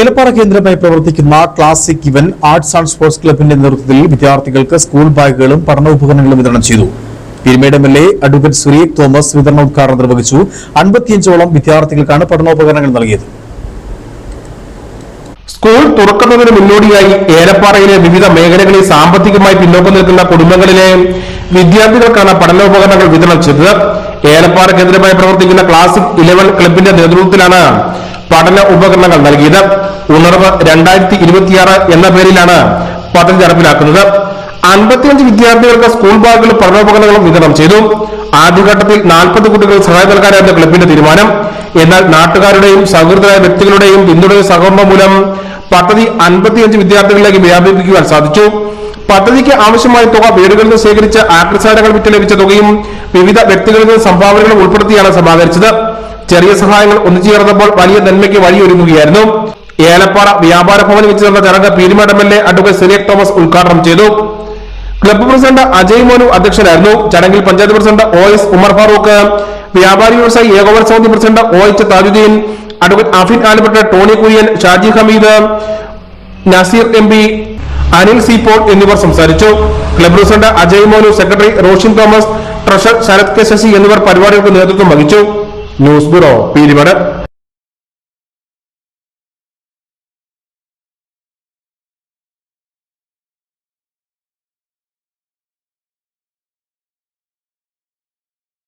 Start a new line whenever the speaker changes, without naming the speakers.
ഏലപ്പാറ കേന്ദ്രമായി പ്രവർത്തിക്കുന്ന ക്ലാസിക് ഇവൻ ആർട്സ് ആൻഡ് സ്പോർട്സ് ക്ലബിന്റെ നേതൃത്വത്തിൽ വിദ്യാർത്ഥികൾക്ക് സ്കൂൾ ബാഗുകളും പഠനോപകരണങ്ങളും വിതരണം ചെയ്തു. പീരുമേട് MLA അഡ്വക്കേറ്റ് സുരേഖ് തോമസ് വിതരണോദ്ഘാടനം നിർവഹിച്ചു. 55ഓളം വിദ്യാർത്ഥികൾക്കാണ് പഠനോപകരണങ്ങൾ നൽകിയത്.
സ്കൂൾ തുറക്കുന്നതിന് മുന്നോടിയായി ഏലപ്പാറയിലെ വിവിധ മേഖലകളിൽ സാമ്പത്തികമായി പിന്നോക്കം നിൽക്കുന്ന കുടുംബങ്ങളിലെ വിദ്യാർത്ഥികൾക്കാണ് പഠനോപകരണങ്ങൾ വിതരണം ചെയ്തത്. ഏലപ്പാറ കേന്ദ്രമായി പ്രവർത്തിക്കുന്ന ക്ലാസിക് 11 ക്ലബിന്റെ നേതൃത്വത്തിലാണ് പഠന ഉപകരണങ്ങൾ നൽകിയത്. ഉണർവ് 2026 എന്ന പേരിലാണ് പദ്ധതി നടപ്പിലാക്കുന്നത്. 55 വിദ്യാർത്ഥികൾക്ക് സ്കൂൾ ബാഗുകളും പഠനോപകരണങ്ങളും വിതരണം ചെയ്തു. ആദ്യഘട്ടത്തിൽ 40 കുട്ടികൾ സഹായം നൽകാനായിരുന്നു ക്ലബിന്റെ തീരുമാനം. എന്നാൽ നാട്ടുകാരുടെയും സൗഹൃദരായ വ്യക്തികളുടെയും പിന്തുണയും സഹകരണം മൂലം പദ്ധതി 55 വിദ്യാർത്ഥികളിലേക്ക് വ്യാപിപ്പിക്കുവാൻ സാധിച്ചു. പദ്ധതിക്ക് ആവശ്യമായ തുക വീടുകളിൽ നിന്ന് ശേഖരിച്ച ആക്രിസാധനങ്ങൾ വിറ്റ് ലഭിച്ച തുകയും വിവിധ വ്യക്തികളിൽ നിന്ന് സംഭാവനകളും ഉൾപ്പെടുത്തിയാണ് സമാഹരിച്ചത്. ചെറിയ സഹായങ്ങൾ ഒന്നുചേർന്നപ്പോൾ വലിയ നന്മയ്ക്ക് വഴിയൊരുങ്ങുകയായിരുന്നു. ഏലപ്പാറ വ്യാപാര ഭവനിൽ വെച്ച് നടന്ന ചടങ്ങ് പീരുമേട് MLA അഡ്വക്കേറ്റ് സുരേഖ് തോമസ് ഉദ്ഘാടനം ചെയ്തു. ക്ലബ്ബ് പ്രസിഡന്റ് അജയ് മോനു അധ്യക്ഷനായിരുന്നു. ചടങ്ങിൽ പഞ്ചായത്ത് പ്രസിഡന്റ് OS ഉമർ ഫാറൂഖ്, വ്യാപാരി വ്യവസായി ഏകോപന സമിതി president OH Thajudheen, advocate Afin Alappatta, Tony Kurian, Shaji Hameed, Nazeer MP, Anil C Paul എന്നിവർ സംസാരിച്ചു. Club president Ajay Monu, secretary Roshin Thomas, treasurer Sarath K Sasi എന്നിവർ പരിപാടികൾക്ക് നേതൃത്വം വഹിച്ചു. News bureau, Peermade.